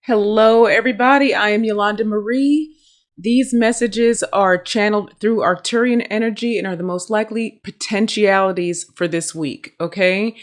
Hello, everybody. I am Yolanda Marie. These messages are channeled through Arcturian energy and are the most likely potentialities for this week. Okay.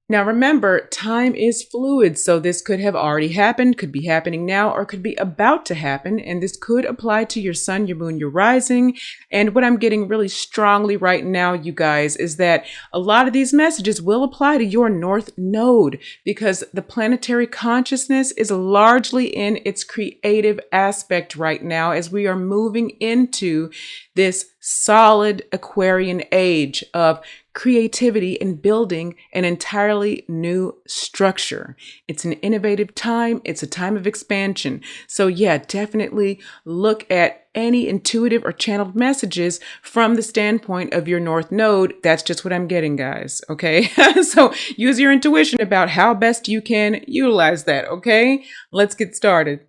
Now, remember, time is fluid, so this could have already happened, could be happening now, or could be about to happen. And this could apply to your sun, your moon, your rising. And what I'm getting really strongly right now, you guys, is that a lot of these messages will apply to your North Node because the planetary consciousness is largely in its creative aspect right now as we are moving into this solid Aquarian age of creativity and building an entirely new structure. It's an innovative time. It's a time of expansion. So yeah, definitely look at any intuitive or channeled messages from the standpoint of your North Node. That's just what I'm getting, guys. Okay. So use your intuition about how best you can utilize that. Okay. Let's get started.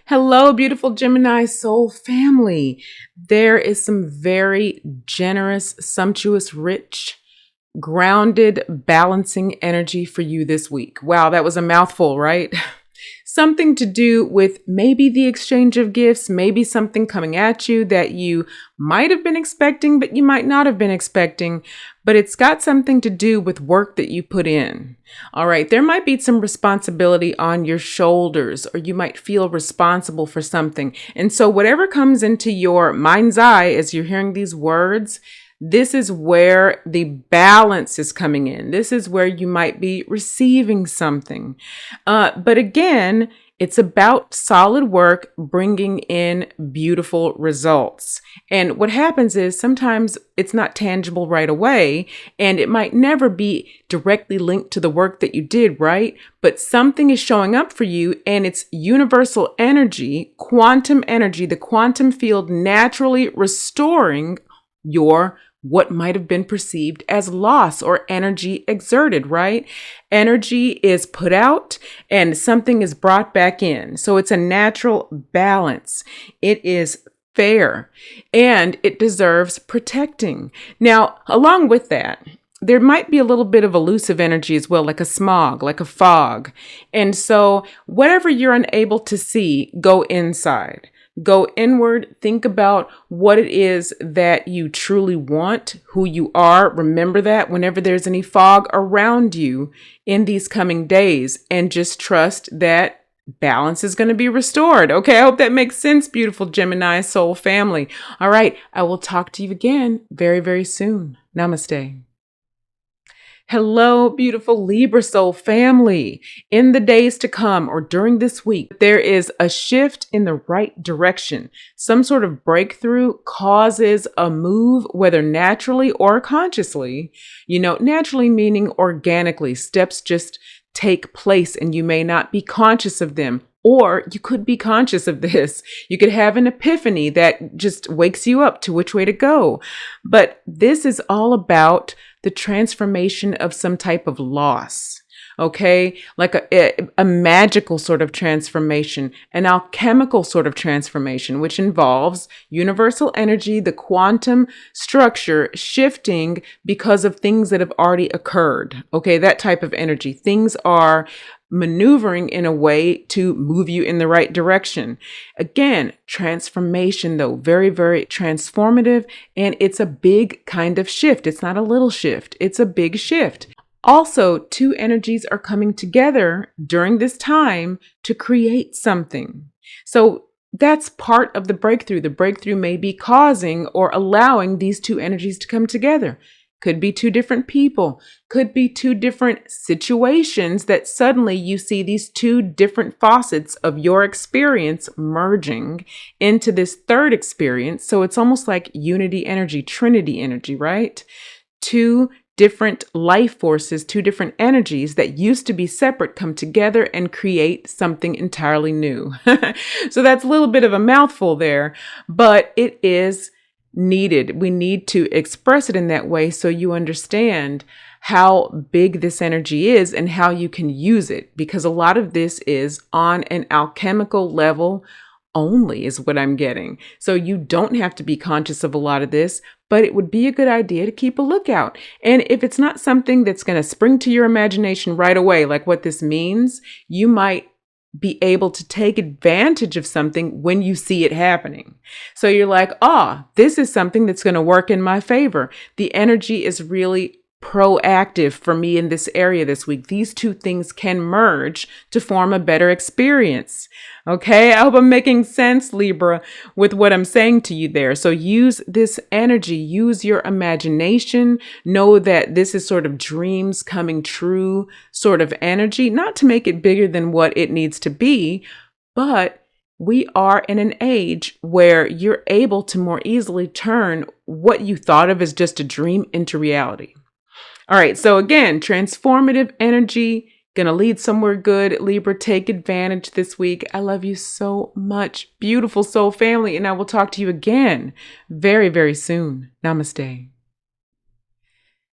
Hello, beautiful Gemini soul family. There is some very generous, sumptuous, rich, grounded, balancing energy for you this week. Wow, that was a mouthful, right? Something to do with maybe the exchange of gifts, maybe something coming at you that you might have been expecting, but you might not have been expecting, but it's got something to do with work that you put in. All right, there might be some responsibility on your shoulders, or you might feel responsible for something. And so whatever comes into your mind's eye as you're hearing these words, this is where the balance is coming in. This is where you might be receiving something. But again, it's about solid work bringing in beautiful results. And what happens is sometimes it's not tangible right away, and it might never be directly linked to the work that you did, right? But something is showing up for you, and it's universal energy, the quantum field naturally restoring your what might have been perceived as loss or energy exerted, right? Energy is put out and something is brought back in. So it's a natural balance. It is fair and it deserves protecting. Now, along with that, there might be a little bit of elusive energy as well, like a smog, like a fog. And so whatever you're unable to see, go inside. Go inward, think about what it is that you truly want, who you are. Remember that whenever there's any fog around you in these coming days, and just trust that balance is going to be restored. Okay, I hope that makes sense, beautiful Gemini soul family. All right, I will talk to you again very, very soon. Namaste. Hello, beautiful Libra soul family. In the days to come or during this week, there is a shift in the right direction. Some sort of breakthrough causes a move, whether naturally or consciously. Naturally meaning organically. Steps just take place and you may not be conscious of them. Or you could be conscious of this. You could have an epiphany that just wakes you up to which way to go. But this is all about the transformation of some type of loss. Okay, like a magical sort of transformation, an alchemical sort of transformation, which involves universal energy, the quantum structure shifting because of things that have already occurred. Okay, that type of energy. Things are maneuvering in a way to move you in the right direction. Again, transformation though, very, very transformative. And it's a big kind of shift. It's not a little shift. It's a big shift. Also, two energies are coming together during this time to create something. So that's part of the breakthrough. The breakthrough may be causing or allowing these two energies to come together. Could be two different people, could be two different situations that suddenly you see these two different facets of your experience merging into this third experience. So it's almost like unity energy, trinity energy, right? Two different life forces, two different energies that used to be separate come together and create something entirely new. So that's a little bit of a mouthful there, but it is needed. We need to express it in that way so you understand how big this energy is and how you can use it, because a lot of this is on an alchemical level only is what I'm getting. So you don't have to be conscious of a lot of this, but it would be a good idea to keep a lookout. And if it's not something that's going to spring to your imagination right away, like what this means, you might be able to take advantage of something when you see it happening. So you're like, this is something that's going to work in my favor. The energy is really proactive for me in this area this week. These two things can merge to form a better experience. Okay, I hope I'm making sense, Libra, with what I'm saying to you there. So use this energy, use your imagination. Know that this is sort of dreams coming true sort of energy, not to make it bigger than what it needs to be, but we are in an age where you're able to more easily turn what you thought of as just a dream into reality. All right, so again, transformative energy, gonna lead somewhere good. Libra, take advantage this week. I love you so much, beautiful soul family, and I will talk to you again very, very soon. Namaste.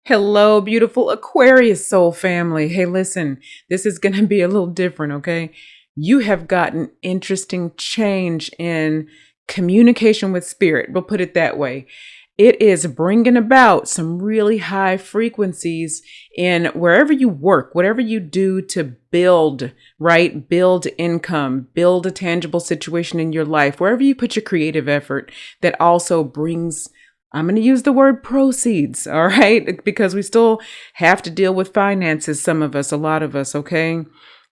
Hello, beautiful Aquarius soul family. Hey, listen, this is gonna be a little different, okay? You have gotten interesting change in communication with spirit. We'll put it that way. It is bringing about some really high frequencies in wherever you work, whatever you do to build, right? Build income, build a tangible situation in your life, wherever you put your creative effort that also brings, I'm going to use the word proceeds, all right? Because we still have to deal with finances, some of us, a lot of us, okay?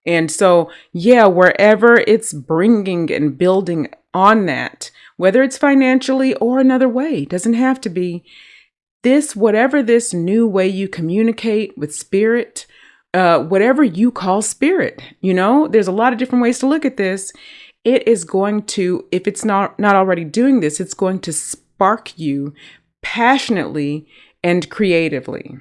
And so, yeah, wherever it's bringing and building on that, whether it's financially or another way, doesn't have to be this, whatever this new way you communicate with spirit, whatever you call spirit, there's a lot of different ways to look at this. It is going to, if it's not already doing this, it's going to spark you passionately and creatively.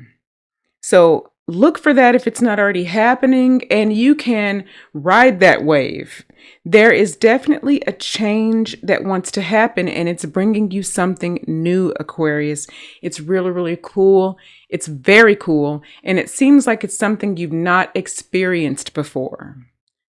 So look for that if it's not already happening, and you can ride that wave. There is definitely a change that wants to happen, and it's bringing you something new, Aquarius. It's really, really cool. It's very cool, and it seems like it's something you've not experienced before.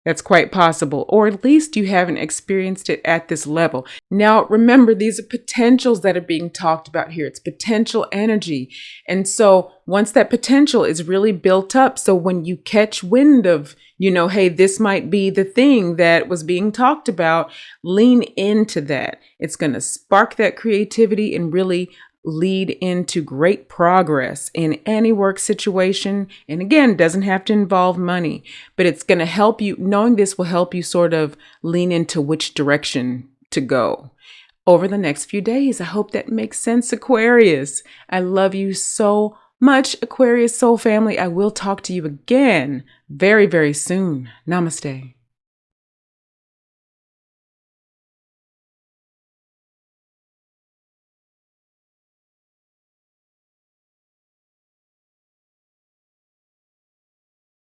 That's quite possible, or at least you haven't experienced it at this level. Now, remember, these are potentials that are being talked about here. It's potential energy. And so once that potential is really built up, so when you catch wind of, hey, this might be the thing that was being talked about, lean into that. It's going to spark that creativity and really lead into great progress in any work situation. And again, doesn't have to involve money, but it's going to help you. Knowing this will help you sort of lean into which direction to go over the next few days. I hope that makes sense, Aquarius. I love you so much, Aquarius soul family. I will talk to you again very, very soon. Namaste.